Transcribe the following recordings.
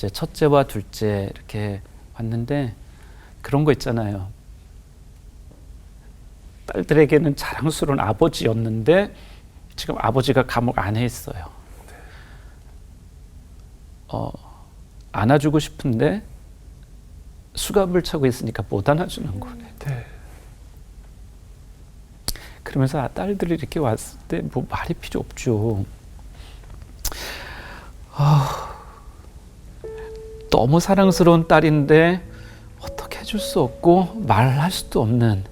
이제 첫째와 둘째 이렇게 왔는데 그런 거 있잖아요. 딸들에게는 자랑스러운 아버지였는데 지금 아버지가 감옥 안에 있어요. 안아주고 싶은데 수갑을 차고 있으니까 못 안아주는 거예요. 네. 그러면서 딸들이 이렇게 왔을 때 뭐 말이 필요 없죠. 너무 사랑스러운 딸인데 어떻게 해줄 수 없고 말할 수도 없는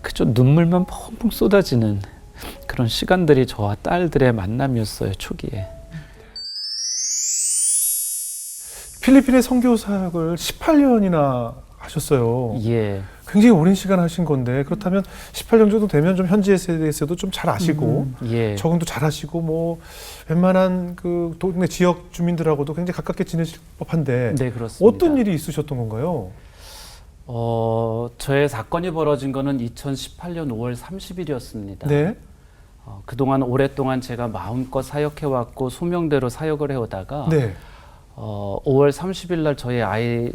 그저 눈물만 펑펑 쏟아지는 그런 시간들이 저와 딸들의 만남이었어요. 초기에. 필리핀의 선교 사역을 18년이나 하셨어요. 예. 굉장히 오랜 시간 하신 건데 그렇다면 18년 정도 되면 좀 현지에 대해서도 좀 잘 아시고 예. 적응도 잘 하시고 뭐 웬만한 그 동네 지역 주민들하고도 굉장히 가깝게 지내실 법한데 네, 그렇습니다. 어떤 일이 있으셨던 건가요? 저의 사건이 벌어진 거는 2018년 5월 30일이었습니다. 네. 그동안 오랫동안 제가 마음껏 사역해왔고 소명대로 사역을 해오다가 네. 5월 30일 날 저희 아이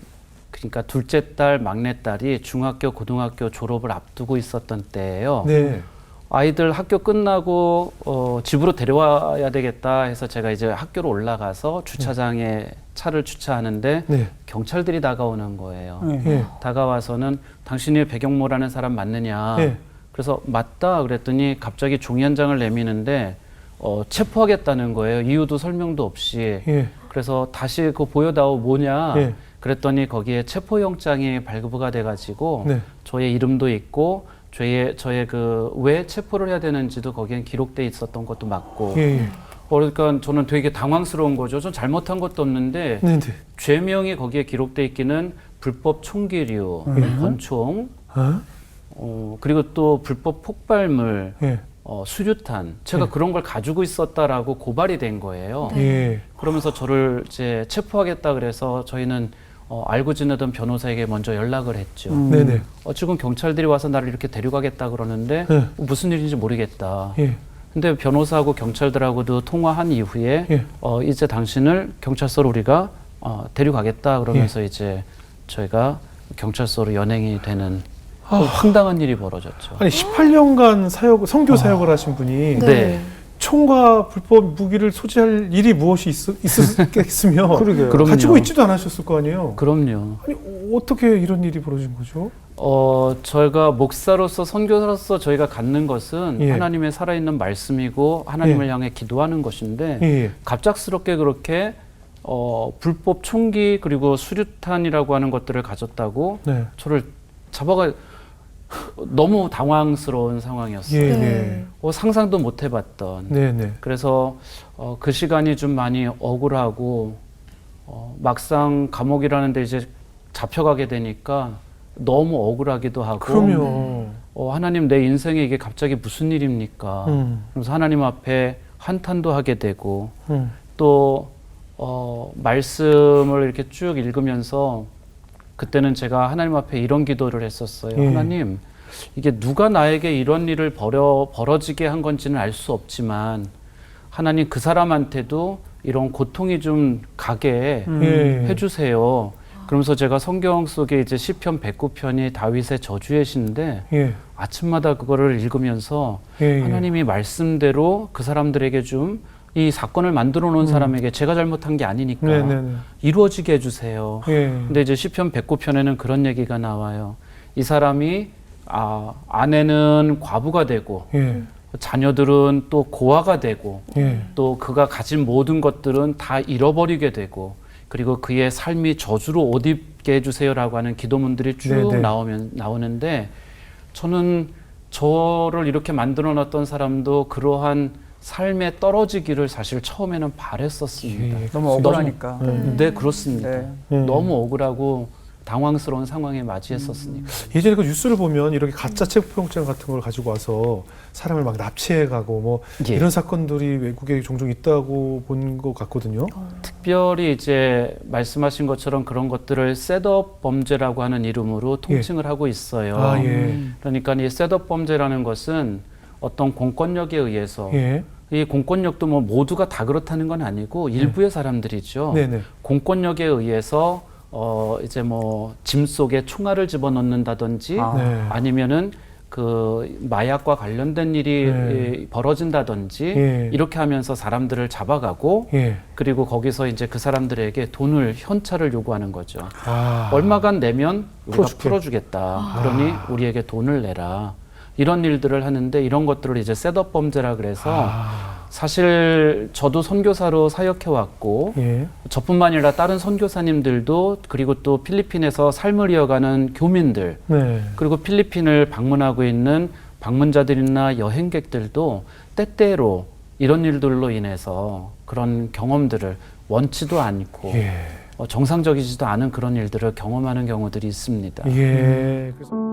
그러니까 둘째 딸, 막내 딸이 중학교, 고등학교 졸업을 앞두고 있었던 때예요. 네. 아이들 학교 끝나고 집으로 데려와야 되겠다 해서 제가 이제 학교로 올라가서 주차장에 차를 주차하는데 네. 경찰들이 다가오는 거예요. 네. 다가와서는 당신이 백영모라는 사람 맞느냐. 네. 그래서 맞다 그랬더니 갑자기 종이 한 장을 내미는데 체포하겠다는 거예요. 이유도 설명도 없이. 예. 그래서 다시 그거 보여다오 뭐냐. 예. 그랬더니 거기에 체포영장이 발부가 돼가지고 네. 저의 이름도 있고 저의 그 왜 체포를 해야 되는지도 거기엔 기록돼 있었던 것도 맞고. 예. 그러니까 저는 되게 당황스러운 거죠. 전 잘못한 것도 없는데 네. 네. 죄명이 거기에 기록돼 있기는 불법 총기류, 권총, 그리고 또 불법 폭발물, 예. 수류탄. 제가 그런 걸 가지고 있었다라고 고발이 된 거예요. 예. 그러면서 저를 이제 체포하겠다 그래서 저희는 알고 지내던 변호사에게 먼저 연락을 했죠. 네네. 지금 경찰들이 와서 나를 이렇게 데려가겠다 그러는데 네. 무슨 일인지 모르겠다. 예. 근데 변호사하고 경찰들하고도 통화한 이후에 예. 이제 당신을 경찰서로 우리가 데려가겠다 그러면서 이제 저희가 경찰서로 연행이 되는 황당한 일이 벌어졌죠. 아니 18년간 선교 사역을 하신 분이 네. 총과 불법 무기를 소지할 일이 무엇이 있었겠으며 그럼요. 가지고 있지도 않으셨을 거 아니에요. 그럼요. 아니 어떻게 이런 일이 벌어진 거죠? 저희가 목사로서 선교사로서 저희가 갖는 것은 예. 하나님의 살아있는 말씀이고 하나님을 향해 기도하는 것인데 예. 갑작스럽게 그렇게 불법 총기 그리고 수류탄이라고 하는 것들을 가졌다고 네. 저를 잡아가 너무 당황스러운 상황이었어요. 예. 네. 상상도 못 해봤던. 네. 네. 그래서 그 시간이 좀 많이 억울하고 막상 감옥이라는 데 이제 잡혀가게 되니까 너무 억울하기도 하고 그럼요. 하나님 내 인생에 이게 갑자기 무슨 일입니까? 그래서 하나님 앞에 한탄도 하게 되고 또 말씀을 이렇게 쭉 읽으면서 그때는 제가 하나님 앞에 이런 기도를 했었어요. 예. 하나님, 이게 누가 나에게 이런 일을 벌어지게 한 건지는 알 수 없지만 하나님 그 사람한테도 이런 고통이 좀 가게 해주세요. 그러면서 제가 성경 속에 이제 시편 109편이 다윗의 저주의 시인데 예. 아침마다 그거를 읽으면서 하나님이 말씀대로 그 사람들에게 좀 이 사건을 만들어 놓은 사람에게 제가 잘못한 게 아니니까 이루어지게 해주세요. 근데 이제 시편 109편에는 그런 얘기가 나와요. 이 사람이 아내는 과부가 되고 자녀들은 또 고아가 되고 또 그가 가진 모든 것들은 다 잃어버리게 되고 그리고 그의 삶이 저주로 옷 입게 해주세요라고 하는 기도문들이 쭉 나오는데 저는 저를 이렇게 만들어 놨던 사람도 그러한 삶에 떨어지기를 사실 처음에는 바랬었습니다. 너무 억울하니까. 네, 그렇습니다. 네. 너무 억울하고 당황스러운 상황에 맞이했었으니까. 예전에 그 뉴스를 보면 이렇게 가짜 체포영장 같은 걸 가지고 와서 사람을 막 납치해가고 뭐 이런 사건들이 외국에 종종 있다고 본 것 같거든요. 특별히 이제 말씀하신 것처럼 그런 것들을 셋업 범죄라고 하는 이름으로 통칭을 하고 있어요. 그러니까 이 셋업 범죄라는 것은 어떤 공권력에 의해서 이 공권력도 뭐 모두가 다 그렇다는 건 아니고 일부의 사람들이죠. 네네. 공권력에 의해서 이제 뭐 짐 속에 총알을 집어넣는다든지 아니면은 그 마약과 관련된 일이 벌어진다든지 이렇게 하면서 사람들을 잡아가고 그리고 거기서 이제 그 사람들에게 돈을 현찰을 요구하는 거죠. 얼마간 내면 우리가 풀어주겠다. 그러니 우리에게 돈을 내라. 이런 일들을 하는데 이런 것들을 이제 셋업 범죄라 그래서 사실 저도 선교사로 사역해 왔고 저뿐만 아니라 다른 선교사님들도 그리고 또 필리핀에서 삶을 이어가는 교민들 그리고 필리핀을 방문하고 있는 방문자들이나 여행객들도 때때로 이런 일들로 인해서 그런 경험들을 원치도 않고 정상적이지도 않은 그런 일들을 경험하는 경우들이 있습니다. 그래서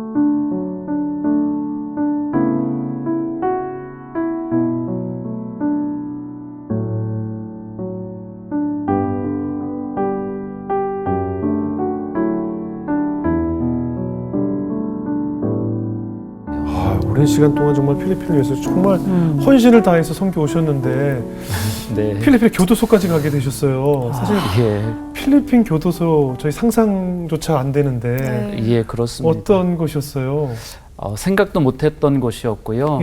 오랜 시간 동안 정말 필리핀을 위해서 정말 헌신을 다해서 선교 오셨는데 필리핀 교도소까지 가게 되셨어요. 사실 필리핀 교도소 저희 상상조차 안 되는데 그렇습니다. 어떤 곳이었어요? 생각도 못했던 곳이었고요.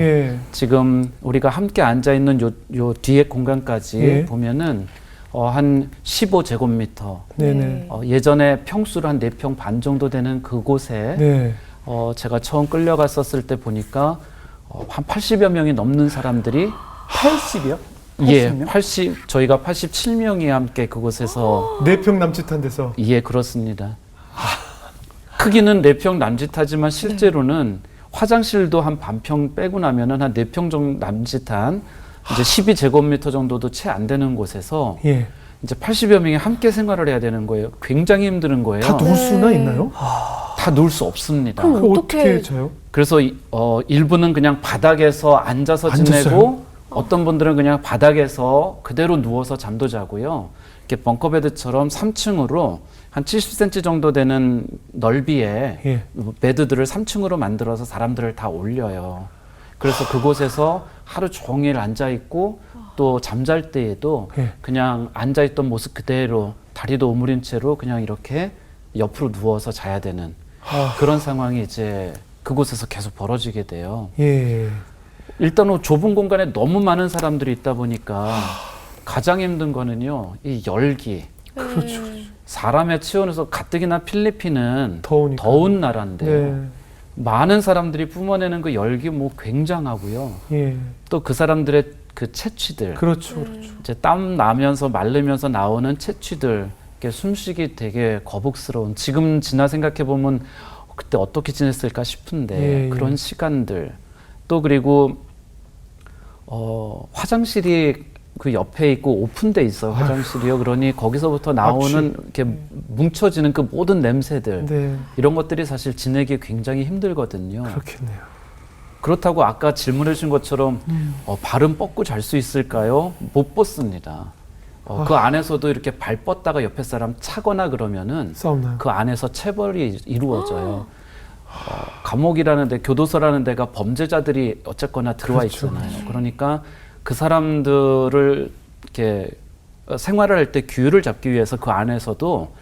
지금 우리가 함께 앉아 있는 요 뒤에 공간까지 보면은 한 15제곱미터. 예전에 평수로 한 4평 반 정도 되는 그곳에 제가 처음 끌려갔었을 때 보니까 한 80여 명이 넘는 사람들이 80이요? 80, 저희가 87명이 함께 그곳에서 4평 남짓한 데서 그렇습니다. 크기는 4평 남짓하지만 실제로는 화장실도 한 반평 빼고 나면은 한 4평 정도 남짓한 이제 12제곱미터 정도도 채 안 되는 곳에서 이제 80여 명이 함께 생활을 해야 되는 거예요. 굉장히 힘든 거예요. 다 누울 수나 있나요? 다 누울 수 없습니다. 그럼 어떻게 자요? 그래서 일부는 그냥 바닥에서 앉아서 지내고 어떤 분들은 그냥 바닥에서 그대로 누워서 잠도 자고요. 이렇게 벙커베드처럼 3층으로 한 70cm 정도 되는 넓이의 베드들을 3층으로 만들어서 사람들을 다 올려요. 그래서 그곳에서 하루 종일 앉아 있고 또 잠잘 때에도 그냥 앉아 있던 모습 그대로 다리도 오므린 채로 그냥 이렇게 옆으로 누워서 자야 되는 그런 상황이 이제 그곳에서 계속 벌어지게 돼요. 일단은 좁은 공간에 너무 많은 사람들이 있다 보니까 가장 힘든 거는요, 이 열기. 그렇죠. 사람의 체온에서 가뜩이나 필리핀은 더우니까. 더운 나라인데요. 많은 사람들이 뿜어내는 그 열기 뭐 굉장하고요. 또 그 사람들의 그 채취들. 그렇죠. 이제 땀 나면서 마르면서 나오는 채취들. 숨쉬기 되게 거북스러운, 지금 지나 생각해 보면 그때 어떻게 지냈을까 싶은데 그런 시간들. 또 그리고 화장실이 그 옆에 있고 오픈돼 있어요. 화장실이요. 그러니 거기서부터 나오는 이렇게 뭉쳐지는 그 모든 냄새들 이런 것들이 사실 지내기 굉장히 힘들거든요. 그렇겠네요. 그렇다고 아까 질문해 주신 것처럼 발은 뻗고 잘 수 있을까요? 못 뻗습니다. 그 안에서도 이렇게 발 뻗다가 옆에 사람 차거나 그러면은 싸움나요? 그 안에서 체벌이 이루어져요. 감옥이라는 데, 교도소라는 데가 범죄자들이 어쨌거나 들어와 있잖아요. 그러니까 그 사람들을 이렇게 생활을 할 때 규율을 잡기 위해서 그 안에서도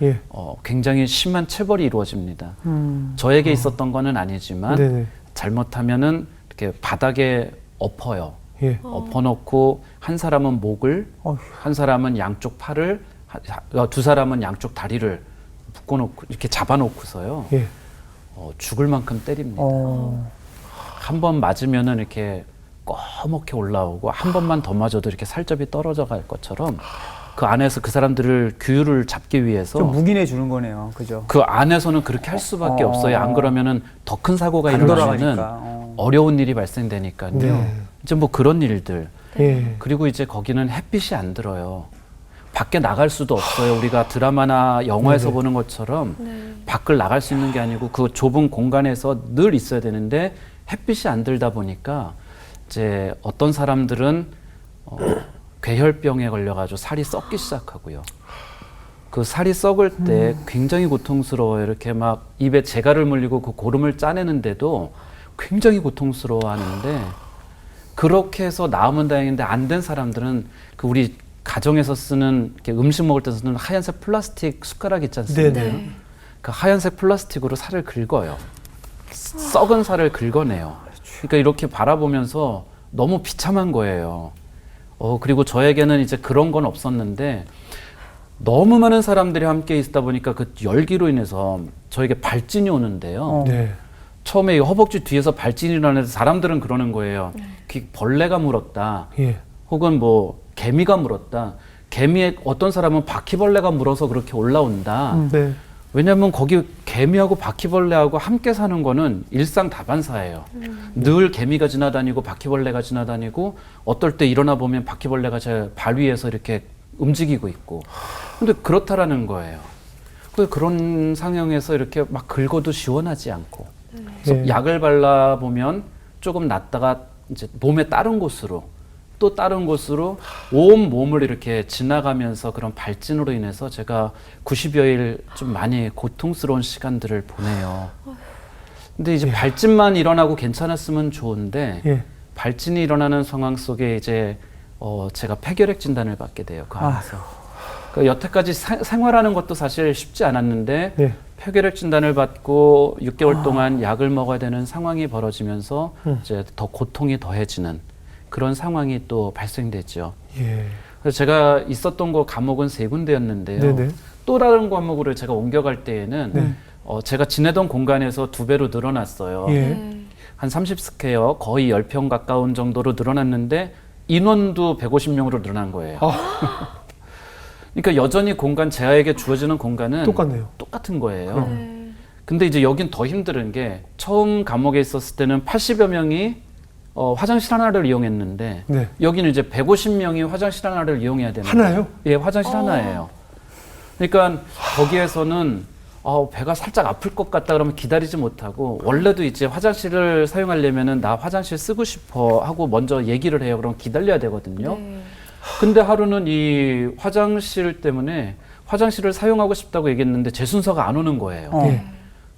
굉장히 심한 체벌이 이루어집니다. 저에게 있었던 거는 아니지만 잘못하면은 이렇게 바닥에 엎어요. 엎어놓고 한 사람은 목을, 한 사람은 양쪽 팔을, 두 사람은 양쪽 다리를 묶어놓고 이렇게 잡아놓고서요. 죽을 만큼 때립니다. 한 번 맞으면은 이렇게 꺼멓게 올라오고 한 번만 더 맞아도 이렇게 살점이 떨어져 갈 것처럼 그 안에서 그 사람들을 규율을 잡기 위해서 좀 묵인해 주는 거네요, 그죠? 그 안에서는 그렇게 할 수밖에 없어요. 안 그러면은 더 큰 사고가 일어나면은 어려운 일이 발생되니까요. 이제 뭐 그런 일들. 그리고 이제 거기는 햇빛이 안 들어요. 밖에 나갈 수도 없어요. 우리가 드라마나 영화에서 보는 것처럼 밖을 나갈 수 있는 게 아니고 그 좁은 공간에서 늘 있어야 되는데 햇빛이 안 들다 보니까 이제 어떤 사람들은 괴혈병에 걸려가지고 살이 썩기 시작하고요. 그 살이 썩을 때 굉장히 고통스러워요. 이렇게 막 입에 재갈을 물리고 그 고름을 짜내는데도 굉장히 고통스러워하는데 그렇게 해서 나으면 다행인데 안 된 사람들은 그 우리 가정에서 쓰는 이렇게 음식 먹을 때 쓰는 하얀색 플라스틱 숟가락 있지 않습니까? 네네. 그 하얀색 플라스틱으로 살을 긁어요. 썩은 살을 긁어내요. 그러니까 이렇게 바라보면서 너무 비참한 거예요. 그리고 저에게는 이제 그런 건 없었는데 너무 많은 사람들이 함께 있다 보니까 그 열기로 인해서 저에게 발진이 오는데요. 네. 처음에 이 허벅지 뒤에서 발진이 일어나는데 사람들은 그러는 거예요. 벌레가 물었다. 예. 혹은 뭐 개미가 물었다. 개미에 어떤 사람은 바퀴벌레가 물어서 그렇게 올라온다. 네. 왜냐하면 거기 개미하고 바퀴벌레하고 함께 사는 거는 일상 다반사예요. 늘 개미가 지나다니고 바퀴벌레가 지나다니고 어떨 때 일어나 보면 바퀴벌레가 제 발 위에서 이렇게 움직이고 있고. 근데 그렇다라는 거예요. 그런 상황에서 이렇게 막 긁어도 시원하지 않고. 그래서 약을 발라보면 조금 낫다가 이제 몸의 다른 곳으로 또 다른 곳으로 온 몸을 이렇게 지나가면서 그런 발진으로 인해서 제가 90여일 좀 많이 고통스러운 시간들을 보내요. 근데 이제 발진만 일어나고 괜찮았으면 좋은데 발진이 일어나는 상황 속에 이제 제가 폐결핵 진단을 받게 돼요. 그 안에서. 그 여태까지 생활하는 것도 사실 쉽지 않았는데 폐결핵 진단을 받고 6개월 동안 약을 먹어야 되는 상황이 벌어지면서 이제 더 고통이 더해지는 그런 상황이 또 발생됐죠. 그래서 제가 있었던 거 감옥은 3군데였는데요. 네네. 또 다른 감옥으로 제가 옮겨갈 때에는 제가 지내던 공간에서 2배로 늘어났어요. 한 30스퀘어 거의 10평 가까운 정도로 늘어났는데 인원도 150명으로 늘어난 거예요. 그러니까 여전히 저에게 주어지는 공간은 똑같네요. 똑같은 거예요. 근데 이제 여긴 더 힘든 게 처음 감옥에 있었을 때는 80여 명이 화장실 하나를 이용했는데 여기는 이제 150명이 화장실 하나를 이용해야 되는 하나요? 예, 화장실 하나예요. 그러니까 거기에서는 배가 살짝 아플 것 같다 그러면 기다리지 못하고 원래도 이제 화장실을 사용하려면은 나 화장실 쓰고 싶어 하고 먼저 얘기를 해요. 그럼 기다려야 되거든요. 근데 하루는 이 화장실 때문에 화장실을 사용하고 싶다고 얘기했는데 제 순서가 안 오는 거예요.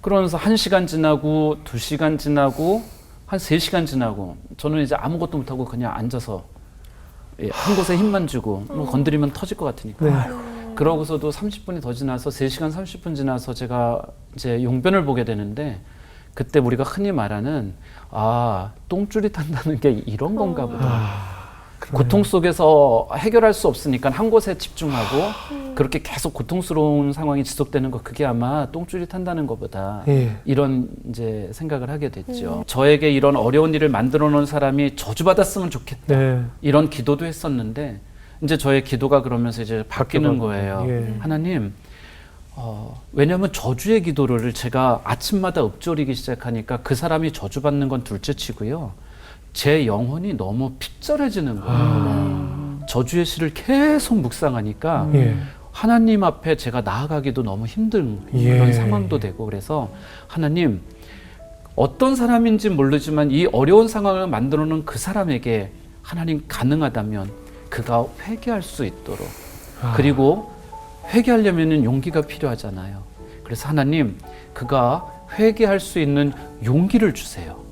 그러면서 1시간 지나고 2시간 지나고 한 3시간 지나고 저는 이제 아무것도 못하고 그냥 앉아서 한 곳에 힘만 주고 뭐 건드리면 터질 것 같으니까 그러고서도 30분이 더 지나서 3시간 30분 지나서 제가 이제 용변을 보게 되는데 그때 우리가 흔히 말하는 똥줄이 탄다는 게 이런 건가 보다. 고통 속에서 해결할 수 없으니까 한 곳에 집중하고 그렇게 계속 고통스러운 상황이 지속되는 거 그게 아마 똥줄이 탄다는 것보다 이런 이제 생각을 하게 됐죠. 저에게 이런 어려운 일을 만들어 놓은 사람이 저주받았으면 좋겠다. 이런 기도도 했었는데 이제 저의 기도가 그러면서 이제 바뀌는 거예요. 하나님, 왜냐하면 저주의 기도를 제가 아침마다 읊조리기 시작하니까 그 사람이 저주받는 건 둘째치고요. 제 영혼이 너무 핍절해지는 거예요. 저주의 시를 계속 묵상하니까 하나님 앞에 제가 나아가기도 너무 힘든 그런 상황도 되고 그래서 하나님 어떤 사람인지 모르지만 이 어려운 상황을 만들어 놓은 그 사람에게 하나님 가능하다면 그가 회개할 수 있도록 그리고 회개하려면 용기가 필요하잖아요. 그래서 하나님 그가 회개할 수 있는 용기를 주세요.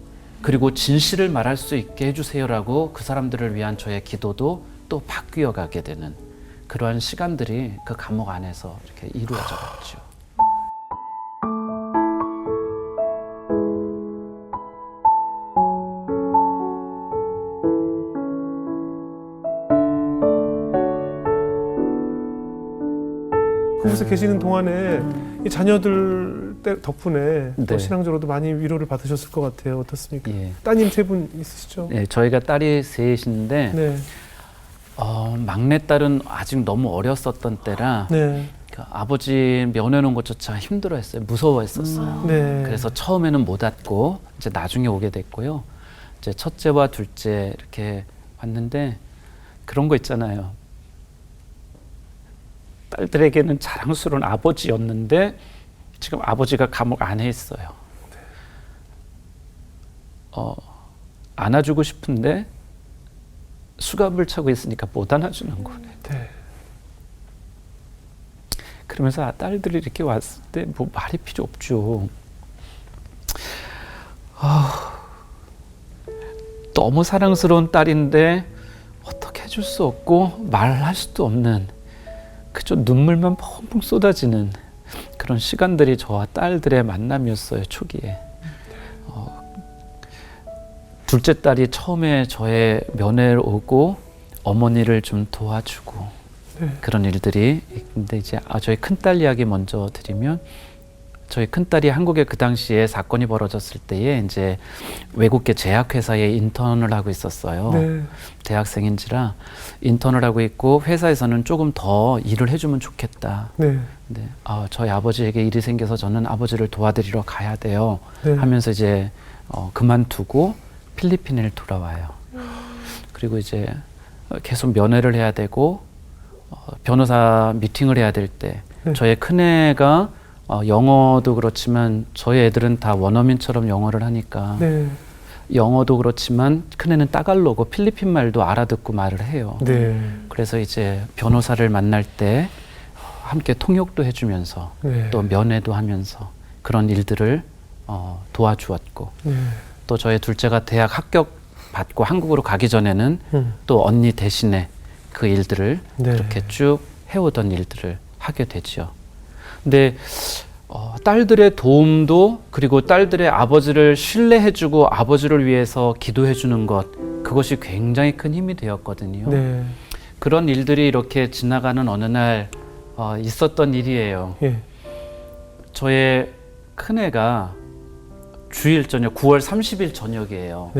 그리고 진실을 말할 수 있게 해주세요라고 그 사람들을 위한 저의 기도도 또 바뀌어 가게 되는 그러한 시간들이 그 감옥 안에서 이렇게 이루어져 갔죠. 그곳에 계시는 동안에 이 자녀들 덕분에 또 신앙적으로도 많이 위로를 받으셨을 것 같아요. 어떻습니까? 따님 3분 있으시죠? 네, 저희가 딸이 3이신데 막내딸은 아직 너무 어렸었던 때라 그 아버지 면회는 것조차 힘들어했어요. 무서워했었어요. 그래서 처음에는 못 왔고 이제 나중에 오게 됐고요. 이제 첫째와 둘째 이렇게 왔는데 그런 거 있잖아요. 딸들에게는 자랑스러운 아버지였는데 지금 아버지가 감옥 안에 있어요. 안아주고 싶은데 수갑을 차고 있으니까 못 안아주는 거네. 그러면서 딸들이 이렇게 왔을 때 뭐 말이 필요 없죠. 너무 사랑스러운 딸인데 어떻게 해줄 수 없고 말할 수도 없는 그저 눈물만 펑펑 쏟아지는 그런 시간들이 저와 딸들의 만남이었어요. 초기에. 둘째 딸이 처음에 저의 면회를 오고 어머니를 좀 도와주고 그런 일들이. 근데 이제 저희 큰딸 이야기 먼저 드리면, 저희 큰딸이 한국에 그 당시에 사건이 벌어졌을 때에 이제 외국계 제약회사에 인턴을 하고 있었어요. 네. 대학생인지라 인턴을 하고 있고 회사에서는 조금 더 일을 해주면 좋겠다. 네. 네. 저희 아버지에게 일이 생겨서 저는 아버지를 도와드리러 가야 돼요. 네. 하면서 이제 그만두고 필리핀을 돌아와요. 그리고 이제 계속 면회를 해야 되고 변호사 미팅을 해야 될 때 저의 큰애가 영어도 그렇지만 저희 애들은 다 원어민처럼 영어를 하니까 영어도 그렇지만 큰애는 따갈로고 필리핀 말도 알아듣고 말을 해요. 그래서 이제 변호사를 만날 때 함께 통역도 해주면서 또 면회도 하면서 그런 일들을 도와주었고 또 저의 둘째가 대학 합격 받고 한국으로 가기 전에는 또 언니 대신에 그 일들을 그렇게 쭉 해오던 일들을 하게 되죠. 근데 딸들의 도움도, 그리고 딸들의 아버지를 신뢰해주고 아버지를 위해서 기도해주는 것, 그것이 굉장히 큰 힘이 되었거든요. 그런 일들이 이렇게 지나가는 어느 날 있었던 일이에요. 저의 큰애가 주일 저녁 9월 30일 저녁이에요.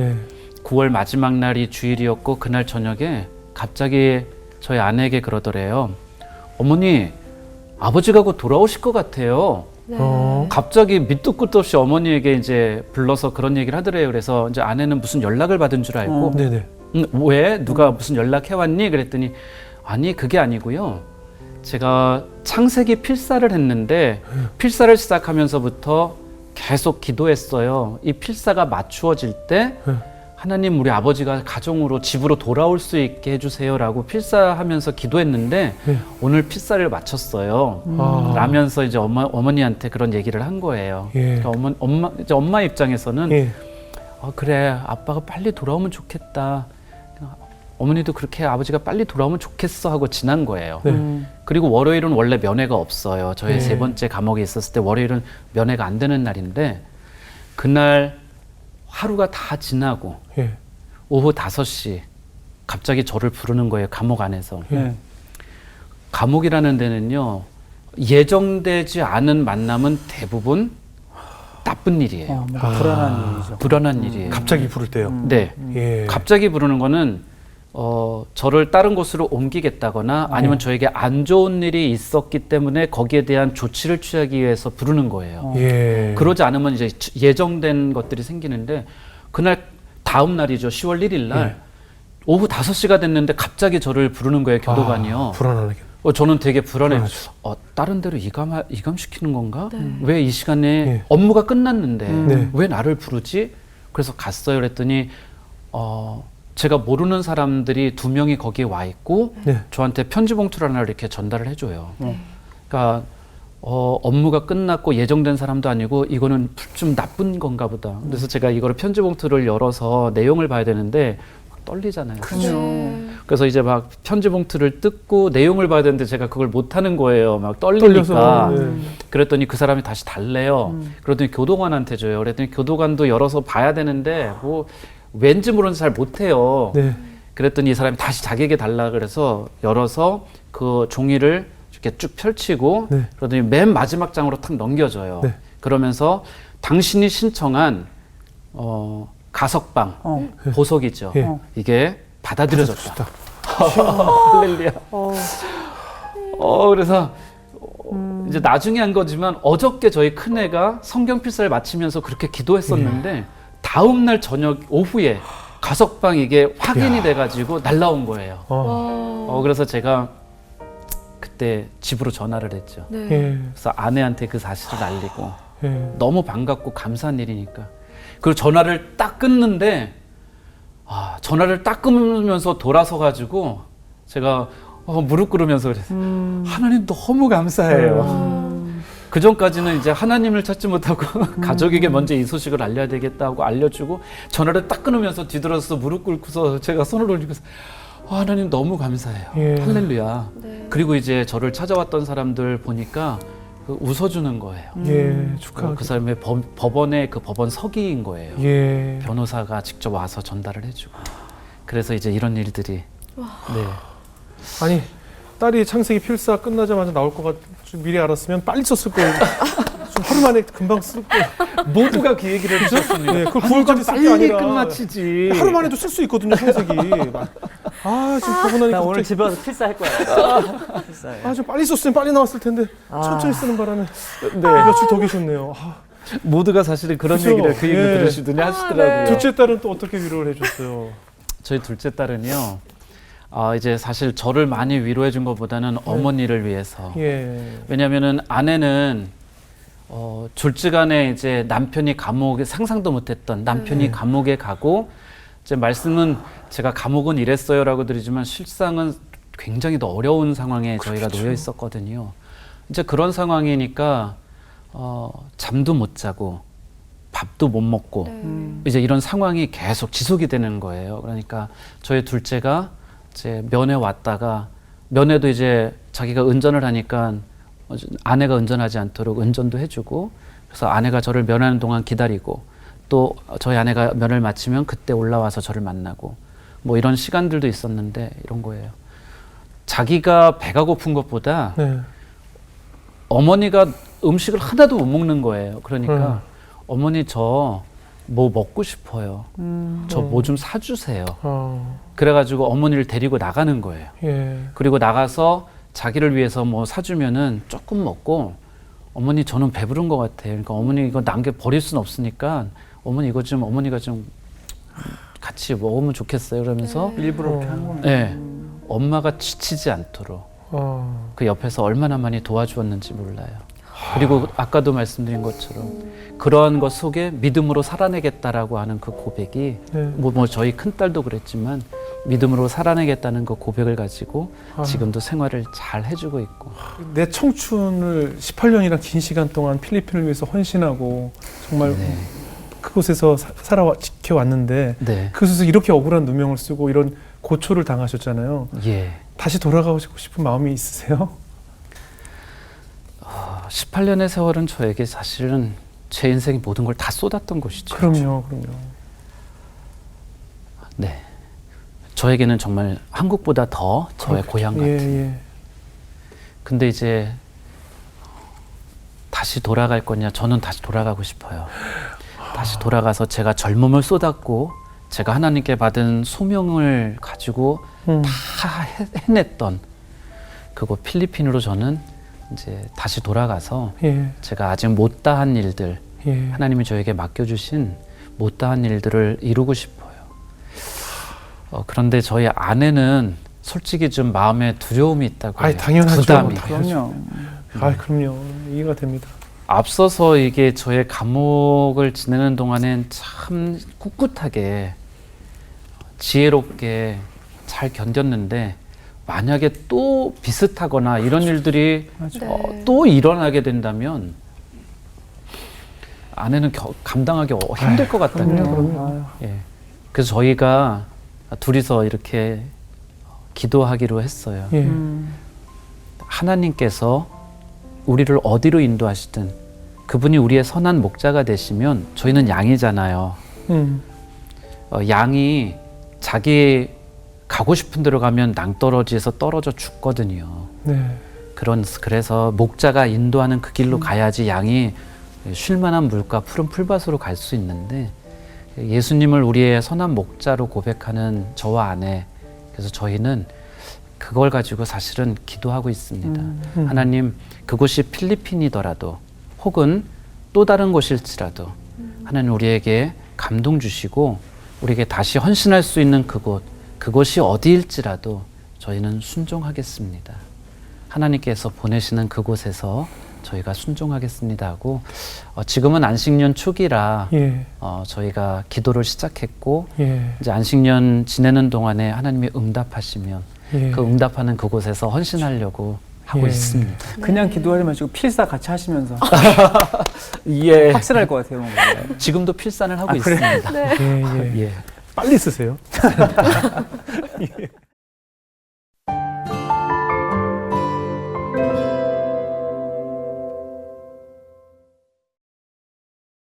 9월 마지막 날이 주일이었고 그날 저녁에 갑자기 저희 아내에게 그러더래요. 어머니, 아버지가 곧 돌아오실 것 같아요. 갑자기 밑도 끝도 없이 어머니에게 이제 불러서 그런 얘기를 하더래요. 그래서 이제 아내는 무슨 연락을 받은 줄 알고 왜? 누가 무슨 연락해왔니? 그랬더니 아니, 그게 아니고요. 제가 창세기 필사를 했는데 필사를 시작하면서부터 계속 기도했어요. 이 필사가 맞추어질 때 하나님, 우리 아버지가 가정으로 집으로 돌아올 수 있게 해주세요라고 필사하면서 기도했는데 오늘 필사를 마쳤어요. 라면서 이제 어머니한테 그런 얘기를 한 거예요. 그러니까 엄마 입장에서는 그래, 아빠가 빨리 돌아오면 좋겠다. 어머니도 그렇게 아버지가 빨리 돌아오면 좋겠어 하고 지난 거예요. 그리고 월요일은 원래 면회가 없어요. 저희 세 번째 감옥에 있었을 때 월요일은 면회가 안 되는 날인데 그날 하루가 다 지나고 오후 5시 갑자기 저를 부르는 거예요. 감옥 안에서. 감옥이라는 데는요, 예정되지 않은 만남은 대부분 나쁜 일이에요. 불안한 일이죠. 불안한 일이에요. 갑자기 부를 때요? 네. 갑자기 부르는 거는 저를 다른 곳으로 옮기겠다거나 아니면 저에게 안 좋은 일이 있었기 때문에 거기에 대한 조치를 취하기 위해서 부르는 거예요. 그러지 않으면 이제 예정된 것들이 생기는데 그날 다음 날이죠. 10월 1일 날 오후 5시가 됐는데 갑자기 저를 부르는 거예요. 교도관이요. 불안하게. 저는 되게 불안해요. 다른 데로 이감시키는 건가? 왜 이 시간에 업무가 끝났는데 왜 나를 부르지? 그래서 갔어요. 그랬더니 제가 모르는 사람들이 2명이 거기에 와 있고 저한테 편지 봉투를 하나 이렇게 전달을 해줘요. 그러니까 업무가 끝났고 예정된 사람도 아니고 이거는 좀 나쁜 건가 보다. 그래서 제가 이거를 편지 봉투를 열어서 내용을 봐야 되는데 막 떨리잖아요. 그래서 이제 막 편지 봉투를 뜯고 내용을 봐야 되는데 제가 그걸 못 하는 거예요. 막 떨리니까. 그랬더니 그 사람이 다시 달래요. 그랬더니 교도관한테 줘요. 그랬더니 교도관도 열어서 봐야 되는데 뭐 왠지 모르는 잘 못해요. 그랬더니 이 사람이 다시 자기에게 달라 그래서 열어서 그 종이를 이렇게 쭉 펼치고 그러더니 맨 마지막 장으로 탁 넘겨줘요. 그러면서 당신이 신청한 가석방, 보석이죠. 이게 받아들여졌다. 할렐루야. 그래서 이제 나중에 한 거지만 어저께 저희 큰애가 성경 필사를 마치면서 그렇게 기도했었는데 다음 날 저녁 오후에 가석방 이게 확인이 돼가지고 날라온 거예요. 그래서 제가 그때 집으로 전화를 했죠. 그래서 아내한테 그 사실을 알리고 너무 반갑고 감사한 일이니까. 그리고 전화를 딱 끊는데 전화를 딱 끊으면서 돌아서 가지고 제가 무릎 꿇으면서 그랬어요. 하나님 너무 감사해요. 그 전까지는 이제 하나님을 찾지 못하고 가족에게 먼저 이 소식을 알려야 되겠다고 알려주고 전화를 딱 끊으면서 뒤돌아서 무릎 꿇고서 제가 손을 올리면서 하나님 너무 감사해요. 예. 할렐루야. 네. 그리고 이제 저를 찾아왔던 사람들 보니까 웃어주는 거예요. 예, 축하합니다. 그 사람의 법원의 그 법원 서기인 거예요. 예. 변호사가 직접 와서 전달을 해주고. 그래서 이제 이런 일들이. 네. 아니, 딸이 창세기 필사 끝나자마자 나올 것 같, 좀 미리 알았으면 빨리 썼을 거예요. 좀 하루 만에 금방 쓸 거예요. 모두가 그 얘기를 해주셨습니다. 예, 그걸 9월까지 쓸 게 빨리 아니라 끝마치지. 하루 만에도 쓸 수 있거든요, 창세기. 지금 보고 나니까 나 오늘 갑자기- 집에 와서 필사할 거야. 필사해. 좀 빨리 썼으면 빨리 나왔을 텐데 천천히 쓰는 바람에 네. 며칠 더 계셨네요. 모두가 사실은 그런 그죠? 얘기를 그 얘기 예. 들으시더니 하시더라고요. 둘째 딸은 또 어떻게 위로를 해줬어요? 저희 둘째 딸은요. 이제 사실 저를 많이 위로해 준 것보다는 어머니를 위해서. 예. 왜냐면은 아내는 졸지간에 이제 남편이 감옥에 상상도 못했던 남편이 감옥에 가고 이제 말씀은 제가 감옥은 이랬어요라고 드리지만 실상은 굉장히 더 어려운 상황에 저희가 놓여 있었거든요. 이제 그런 상황이니까 잠도 못 자고 밥도 못 먹고 이제 이런 상황이 계속 지속이 되는 거예요. 그러니까 저희 둘째가 이제 면회 왔다가 면회도 이제 자기가 운전을 하니까 아내가 운전하지 않도록 운전도 해주고 그래서 아내가 저를 면하는 동안 기다리고 또 저희 아내가 면을 마치면 그때 올라와서 저를 만나고 뭐 이런 시간들도 있었는데 이런 거예요. 자기가 배가 고픈 것보다 네. 어머니가 음식을 하나도 못 먹는 거예요. 그러니까 어머니 저 뭐 먹고 싶어요. 저 뭐 좀 사주세요. 그래가지고 어머니를 데리고 나가는 거예요. 예. 그리고 나가서 자기를 위해서 뭐 사주면은 조금 먹고 어머니 저는 배부른 것 같아요. 그러니까 어머니 이거 남겨 버릴 수는 없으니까 어머니 이거 좀 어머니가 좀 같이 먹으면 좋겠어요. 그러면서 일부러 그렇게 한 거네. 네, 엄마가 지치지 않도록 그 옆에서 얼마나 많이 도와주었는지 몰라요. 그리고 아까도 말씀드린 것처럼 그러한 것 속에 믿음으로 살아내겠다라고 하는 그 고백이 네. 뭐 저희 큰딸도 그랬지만 믿음으로 살아내겠다는 그 고백을 가지고 지금도 생활을 잘 해주고 있고 내 청춘을 18년이란 긴 시간 동안 필리핀을 위해서 헌신하고 정말 네. 그곳에서 지켜왔는데 네. 그곳에서 이렇게 억울한 누명을 쓰고 이런 고초를 당하셨잖아요. 예. 다시 돌아가고 싶은 마음이 있으세요? 18년의 세월은 저에게 사실은 제 인생의 모든 걸 다 쏟았던 것이죠. 그럼요. 네. 저에게는 정말 한국보다 더 저의 고향 같은. 예. 근데 이제 다시 돌아갈 거냐? 저는 다시 돌아가고 싶어요. 다시 돌아가서 제가 젊음을 쏟았고 제가 하나님께 받은 소명을 가지고 다 해냈던 그거 필리핀으로 저는 이제 다시 돌아가서 제가 아직 못다한 일들 하나님이 저에게 맡겨주신 못다한 일들을 이루고 싶어요. 그런데 저희 아내는 솔직히 좀 마음에 두려움이 있다고 해요. 당연하죠. 부담이. 그럼요. 그럼요. 이해가 됩니다. 앞서서 이게 저의 감옥을 지내는 동안엔 참 꿋꿋하게 지혜롭게 잘 견뎠는데 만약에 또 비슷하거나 이런 일들이 또 일어나게 된다면 아내는 감당하기 힘들 것 같다고요. 예. 그래서 저희가 둘이서 이렇게 기도하기로 했어요. 하나님께서 우리를 어디로 인도하시든 그분이 우리의 선한 목자가 되시면 저희는 양이잖아요. 양이 자기 가고 싶은 데로 가면 낭떠러지에서 떨어져 죽거든요. 그래서 목자가 인도하는 그 길로 가야지 양이 쉴만한 물과 푸른 풀밭으로 갈 수 있는데 예수님을 우리의 선한 목자로 고백하는 저와 아내, 그래서 저희는 그걸 가지고 사실은 기도하고 있습니다. 하나님, 그곳이 필리핀이더라도 혹은 또 다른 곳일지라도 하나님 우리에게 감동 주시고 우리에게 다시 헌신할 수 있는 그곳이 어디일지라도 저희는 순종하겠습니다. 하나님께서 보내시는 그곳에서 저희가 순종하겠습니다 하고 지금은 안식년 초기라 저희가 기도를 시작했고 이제 안식년 지내는 동안에 하나님이 응답하시면 그 응답하는 그곳에서 헌신하려고 하고 있습니다. 그냥 기도하지 마시고 필사 같이 하시면서 예. 확실할 것 같아요. 지금도 필산을 하고 있습니다. 예. 빨리 쓰세요. 예.